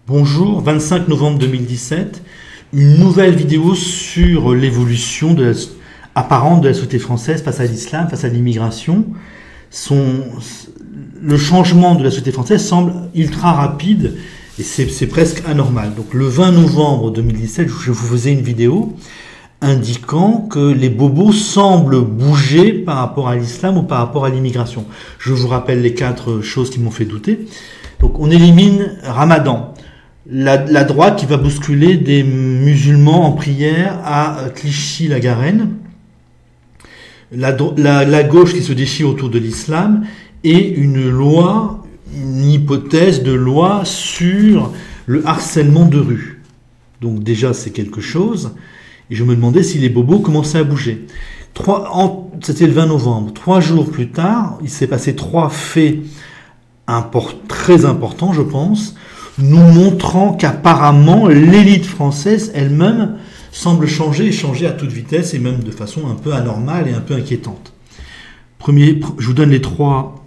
Bonjour, 25 novembre 2017, une nouvelle vidéo sur l'évolution apparente de la société française face à l'islam, face à l'immigration. Le changement de la société française semble ultra rapide et c'est presque anormal. Donc le 20 novembre 2017, je vous faisais une vidéo indiquant que les bobos semblent bouger par rapport à l'islam ou par rapport à l'immigration. Je vous rappelle les 4 choses qui m'ont fait douter. Donc on élimine Ramadan. La droite qui va bousculer des musulmans en prière à Clichy-la-Garenne, la gauche qui se déchire autour de l'islam, et une hypothèse de loi sur le harcèlement de rue. Donc déjà c'est quelque chose, et je me demandais si les bobos commençaient à bouger. C'était le 20 novembre, 3 jours plus tard, il s'est passé 3 faits très importants, je pense, nous montrant qu'apparemment l'élite française elle-même semble changer à toute vitesse et même de façon un peu anormale et un peu inquiétante. Je vous donne les 3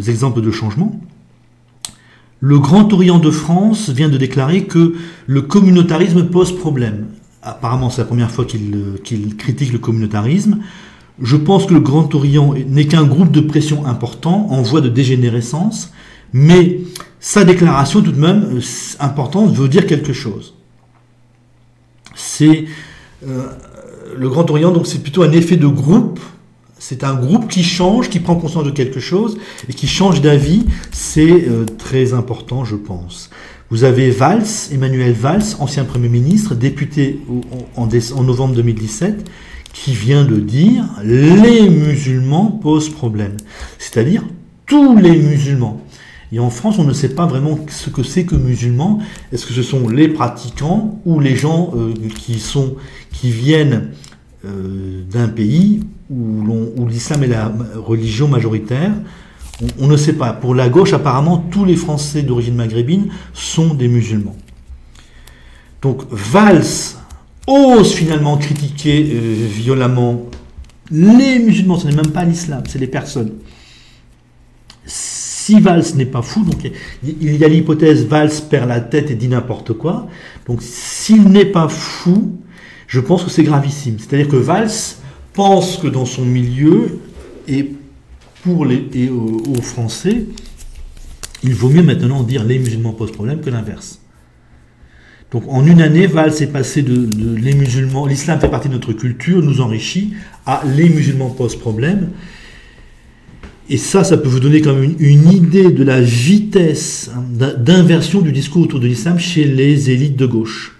exemples de changement. Le Grand Orient de France vient de déclarer que le communautarisme pose problème. Apparemment, c'est la première fois qu'il critique le communautarisme. Je pense que le Grand Orient n'est qu'un groupe de pression important en voie de dégénérescence, mais sa déclaration, tout de même importante, veut dire quelque chose. Le Grand Orient, donc, c'est plutôt un effet de groupe. C'est un groupe qui change, qui prend conscience de quelque chose et qui change d'avis. C'est très important, je pense. Vous avez Valls, Emmanuel Valls, ancien Premier ministre, député en novembre 2017, qui vient de dire « les musulmans posent problème ». C'est-à-dire tous les musulmans. Et en France, on ne sait pas vraiment ce que c'est que musulmans. Est-ce que ce sont les pratiquants ou les gens qui viennent d'un pays où l'islam est la religion majoritaire? On ne sait pas. Pour la gauche, apparemment, tous les Français d'origine maghrébine sont des musulmans. Donc Valls ose finalement critiquer violemment les musulmans. Ce n'est même pas l'islam, c'est les personnes. Si Valls n'est pas fou, donc il y a l'hypothèse Valls perd la tête et dit n'importe quoi. Donc s'il n'est pas fou, je pense que c'est gravissime. C'est-à-dire que Valls pense que dans son milieu et aux Français, il vaut mieux maintenant dire les musulmans posent problème que l'inverse. Donc en une année, Valls est passé de les musulmans, l'islam fait partie de notre culture, nous enrichit, à les musulmans posent problème. Et ça peut vous donner quand même une idée de la vitesse d'inversion du discours autour de l'islam chez les élites de gauche.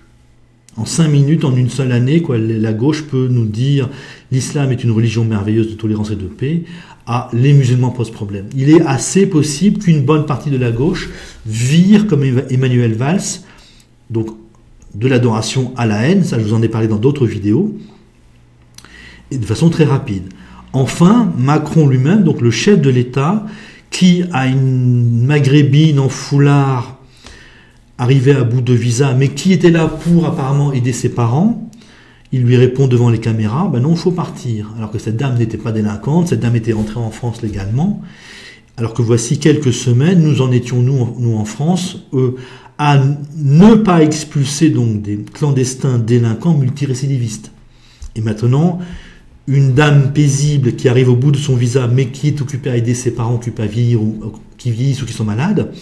En 5 minutes, en une seule année, la gauche peut nous dire l'islam est une religion merveilleuse de tolérance et de paix, à les musulmans posent problème. Il est assez possible qu'une bonne partie de la gauche vire comme Emmanuel Valls, donc de l'adoration à la haine, ça je vous en ai parlé dans d'autres vidéos, et de façon très rapide. Enfin, Macron lui-même, donc le chef de l'État, qui a une maghrébine en foulard arrivée à bout de visa, mais qui était là pour apparemment aider ses parents, il lui répond devant les caméras, ben non, il faut partir. Alors que cette dame n'était pas délinquante, cette dame était rentrée en France légalement, alors que voici quelques semaines, nous en étions, nous en France, à ne pas expulser donc des clandestins délinquants multirécidivistes. Et maintenant, une dame paisible qui arrive au bout de son visa, mais qui est occupée à aider ses parents occupés à vieillir ou qui vieillissent ou qui sont malades,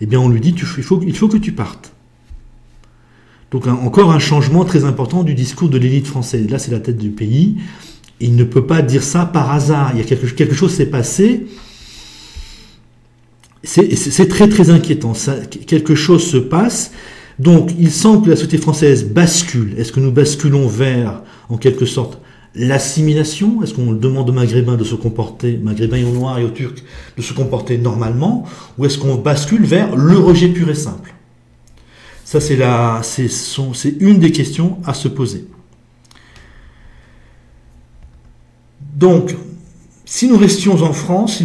eh bien on lui dit il faut que tu partes. Donc encore un changement très important du discours de l'élite française. Là c'est la tête du pays, et il ne peut pas dire ça par hasard. Il y a quelque chose s'est passé. C'est très très inquiétant. Quelque chose se passe. Donc il semble que la société française bascule. Est-ce que nous basculons vers, en quelque sorte, l'assimilation? Est-ce qu'on demande aux Maghrébins de se comporter, Maghrébins et aux Noirs et aux Turcs, de se comporter normalement? Ou est-ce qu'on bascule vers le rejet pur et simple? Ça, c'est une des questions à se poser. Donc, si nous étions en France,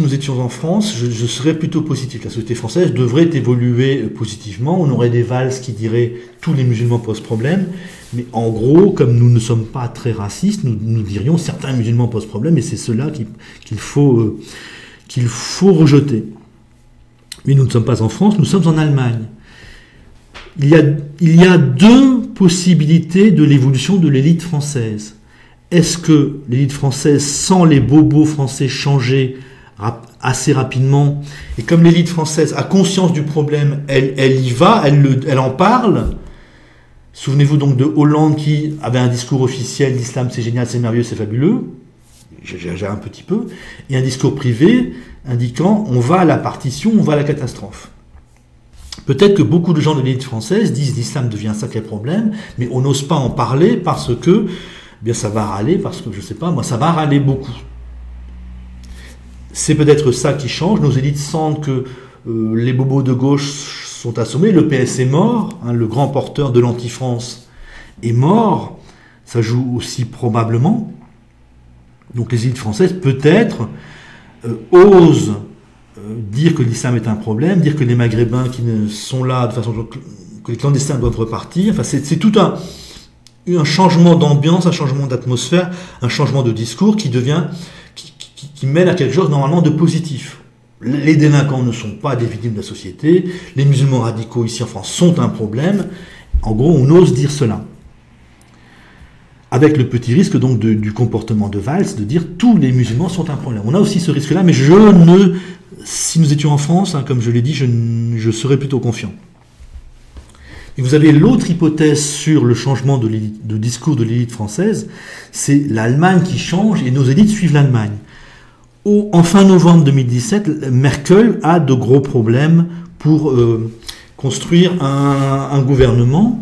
je serais plutôt positif. La société française devrait évoluer positivement. On aurait des Valls qui diraient « tous les musulmans posent problème ». Mais en gros, comme nous ne sommes pas très racistes, nous dirions « certains musulmans posent problème » et c'est cela qu'il faut rejeter. Mais nous ne sommes pas en France, nous sommes en Allemagne. il y a deux possibilités de l'évolution de l'élite française. Est-ce que l'élite française sent les bobos français changer assez rapidement, et comme l'élite française a conscience du problème, elle y va, elle en parle. Souvenez-vous donc de Hollande qui avait un discours officiel, l'islam c'est génial, c'est merveilleux, c'est fabuleux, j'ai un petit peu, et un discours privé indiquant on va à la partition, on va à la catastrophe. Peut-être que beaucoup de gens de l'élite française disent l'islam devient un sacré problème, mais on n'ose pas en parler parce que bien ça va râler, parce que je sais pas, moi ça va râler beaucoup. C'est peut-être ça qui change. Nos élites sentent que les bobos de gauche sont assommés. Le PS est mort. Hein, le grand porteur de l'anti-France est mort. Ça joue aussi probablement. Donc les élites françaises, peut-être, osent dire que l'islam est un problème, dire que les Maghrébins qui sont là de façon que les clandestins doivent repartir. Enfin, c'est tout un changement d'ambiance, un changement d'atmosphère, un changement de discours qui mène à quelque chose normalement de positif. Les délinquants ne sont pas des victimes de la société, les musulmans radicaux ici en France sont un problème. En gros, on ose dire cela. Avec le petit risque donc du comportement de Valls, de dire tous les musulmans sont un problème. On a aussi ce risque-là, mais si nous étions en France, hein, comme je l'ai dit, je serais plutôt confiant. Et vous avez l'autre hypothèse sur le changement de discours de l'élite française, c'est l'Allemagne qui change et nos élites suivent l'Allemagne. En fin novembre 2017, Merkel a de gros problèmes pour construire un gouvernement,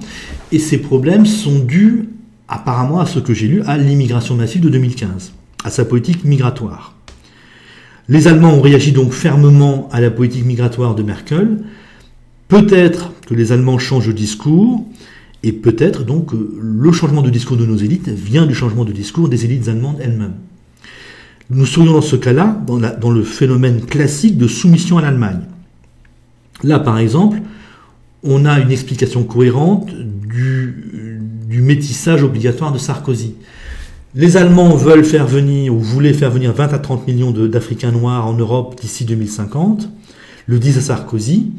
et ces problèmes sont dus, apparemment, à ce que j'ai lu, à l'immigration massive de 2015, à sa politique migratoire. Les Allemands ont réagi donc fermement à la politique migratoire de Merkel. Peut-être que les Allemands changent de discours, et peut-être donc que le changement de discours de nos élites vient du changement de discours des élites allemandes elles-mêmes. Nous serions dans ce cas-là, dans le phénomène classique de soumission à l'Allemagne. Là, par exemple, on a une explication cohérente du métissage obligatoire de Sarkozy. Les Allemands veulent faire venir, ou voulaient faire venir 20 à 30 millions d'Africains noirs en Europe d'ici 2050, le disent à Sarkozy,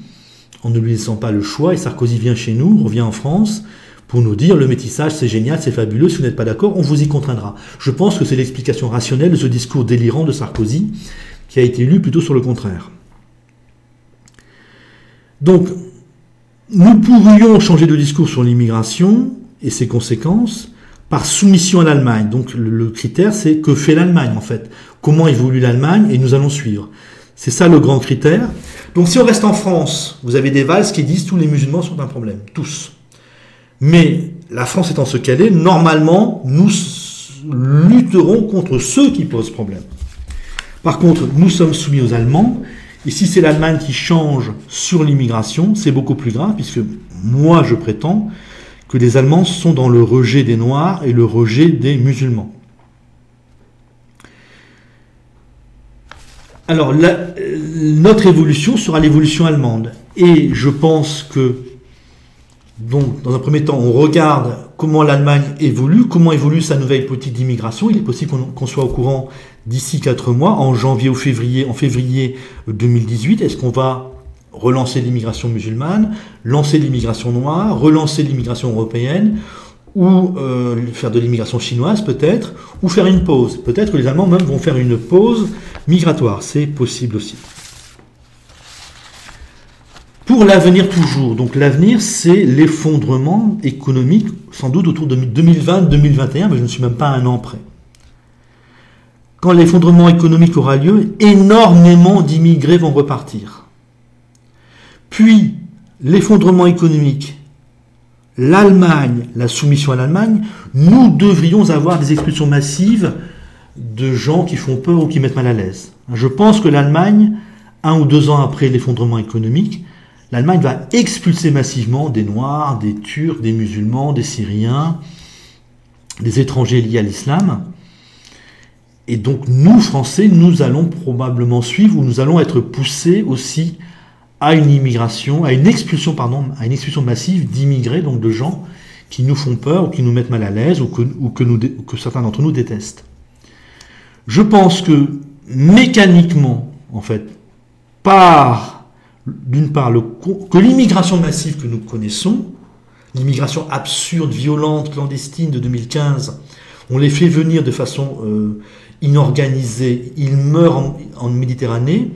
en ne lui laissant pas le choix, et Sarkozy vient chez nous, revient en France, pour nous dire le métissage c'est génial, c'est fabuleux, si vous n'êtes pas d'accord, on vous y contraindra. Je pense que c'est l'explication rationnelle de ce discours délirant de Sarkozy, qui a été lu plutôt sur le contraire. Donc, nous pourrions changer de discours sur l'immigration et ses conséquences par soumission à l'Allemagne. Donc le critère c'est que fait l'Allemagne en fait, comment évolue l'Allemagne et nous allons suivre. C'est ça le grand critère. Donc si on reste en France, vous avez des Valls qui disent tous les musulmans sont un problème, tous. Mais la France étant ce qu'elle est, normalement, nous lutterons contre ceux qui posent problème. Par contre, nous sommes soumis aux Allemands, et si c'est l'Allemagne qui change sur l'immigration, c'est beaucoup plus grave, puisque moi je prétends que les Allemands sont dans le rejet des Noirs et le rejet des musulmans. Alors, notre évolution sera l'évolution allemande. Et je pense que, donc, dans un premier temps, on regarde comment l'Allemagne évolue, comment évolue sa nouvelle politique d'immigration. Il est possible qu'on soit au courant d'ici 4 mois, en janvier ou février, en février 2018. Est-ce qu'on va relancer l'immigration musulmane, lancer l'immigration noire, relancer l'immigration européenne, ou faire de l'immigration chinoise peut-être, ou faire une pause. Peut-être que les Allemands même vont faire une pause migratoire, c'est possible aussi. Pour l'avenir toujours, donc l'avenir c'est l'effondrement économique, sans doute autour de 2020-2021, mais je ne suis même pas un an près. Quand l'effondrement économique aura lieu, énormément d'immigrés vont repartir. Puis, l'effondrement économique, l'Allemagne, la soumission à l'Allemagne, nous devrions avoir des expulsions massives de gens qui font peur ou qui mettent mal à l'aise. Je pense que l'Allemagne, 1 ou 2 ans après l'effondrement économique, l'Allemagne va expulser massivement des Noirs, des Turcs, des musulmans, des Syriens, des étrangers liés à l'islam. Et donc nous, Français, nous allons probablement suivre, ou nous allons être poussés aussi à une immigration, à une expulsion massive d'immigrés, donc de gens qui nous font peur, ou qui nous mettent mal à l'aise, ou que certains d'entre nous détestent. Je pense que mécaniquement, en fait, par d'une part, que l'immigration massive que nous connaissons, l'immigration absurde, violente, clandestine de 2015, on les fait venir de façon inorganisée, ils meurent en Méditerranée,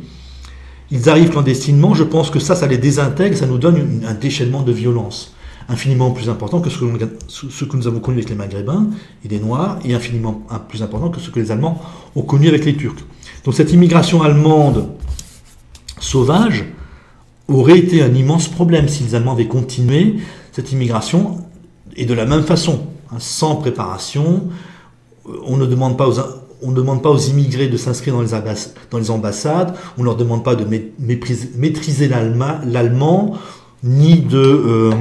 ils arrivent clandestinement, je pense que ça les désintègre, ça nous donne un déchaînement de violence infiniment plus important que ce que nous avons connu avec les Maghrébins et les Noirs, et infiniment plus important que ce que les Allemands ont connu avec les Turcs. Donc cette immigration allemande sauvage aurait été un immense problème si les Allemands avaient continué cette immigration, et de la même façon, hein, sans préparation. On ne demande pas aux immigrés de s'inscrire dans les ambassades, on ne leur demande pas de maîtriser l'allemand, ni de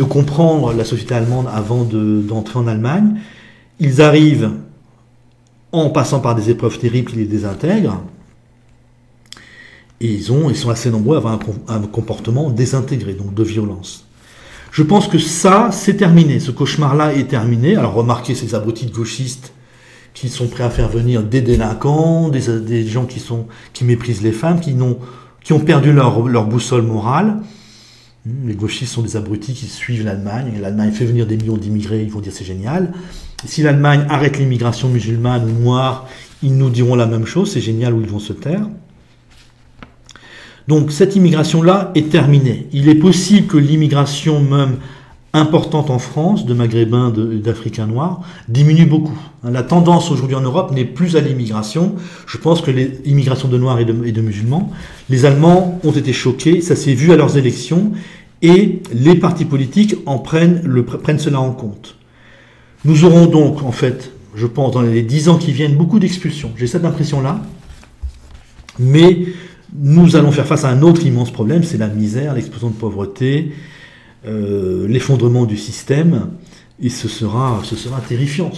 comprendre la société allemande avant d'entrer en Allemagne. Ils arrivent en passant par des épreuves terribles qui les désintègrent, et ils sont assez nombreux à avoir un comportement désintégré, donc de violence. Je pense que ça, c'est terminé. Ce cauchemar-là est terminé. Alors remarquez ces abrutis de gauchistes qui sont prêts à faire venir des délinquants, des gens qui méprisent les femmes, qui ont perdu leur boussole morale. Les gauchistes sont des abrutis qui suivent l'Allemagne. L'Allemagne fait venir des millions d'immigrés, ils vont dire c'est génial. Et si l'Allemagne arrête l'immigration musulmane ou noire, ils nous diront la même chose, c'est génial, ou ils vont se taire. Donc cette immigration-là est terminée. Il est possible que l'immigration même importante en France, de Maghrébins, d'Africains noirs, diminue beaucoup. La tendance aujourd'hui en Europe n'est plus à l'immigration. Je pense que l'immigration de Noirs et de musulmans, les Allemands ont été choqués, ça s'est vu à leurs élections, et les partis politiques prennent cela en compte. Nous aurons donc, en fait, je pense, dans les 10 ans qui viennent, beaucoup d'expulsions. J'ai cette impression-là, mais nous allons faire face à un autre immense problème, c'est la misère, l'explosion de pauvreté, l'effondrement du système, et ce sera terrifiant.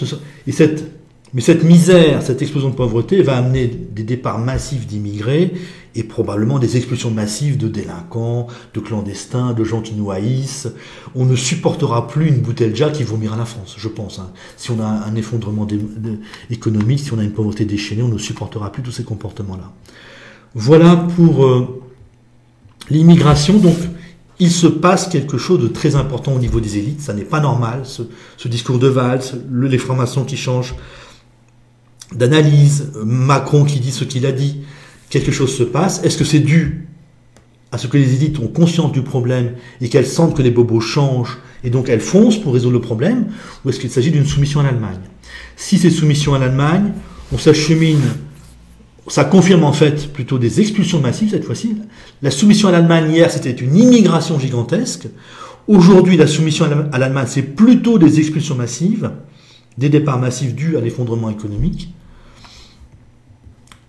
Mais cette misère, cette explosion de pauvreté va amener des départs massifs d'immigrés et probablement des expulsions massives de délinquants, de clandestins, de gens qui nous haïssent. On ne supportera plus une Boutelja qui vomira la France, je pense. Hein. Si on a un effondrement économique, si on a une pauvreté déchaînée, on ne supportera plus tous ces comportements-là. Voilà pour l'immigration. Donc, il se passe quelque chose de très important au niveau des élites. Ça n'est pas normal, ce discours de Valls, les francs-maçons qui changent d'analyse, Macron qui dit ce qu'il a dit. Quelque chose se passe. Est-ce que c'est dû à ce que les élites ont conscience du problème et qu'elles sentent que les bobos changent et donc elles foncent pour résoudre le problème, ou est-ce qu'il s'agit d'une soumission à l'Allemagne? Si c'est soumission à l'Allemagne, on s'achemine. Ça confirme en fait plutôt des expulsions massives cette fois-ci. La soumission à l'Allemagne hier, c'était une immigration gigantesque. Aujourd'hui, la soumission à l'Allemagne, c'est plutôt des expulsions massives, des départs massifs dus à l'effondrement économique.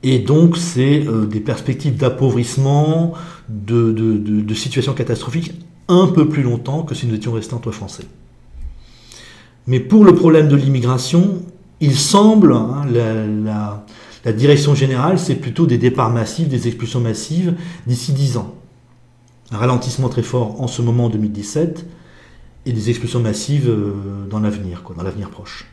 Et donc, c'est des perspectives d'appauvrissement, de situations catastrophiques un peu plus longtemps que si nous étions restés entre Français. Mais pour le problème de l'immigration, il semble, hein, la direction générale, c'est plutôt des départs massifs, des expulsions massives d'ici 10 ans. Un ralentissement très fort en ce moment en 2017 et des expulsions massives dans l'avenir proche.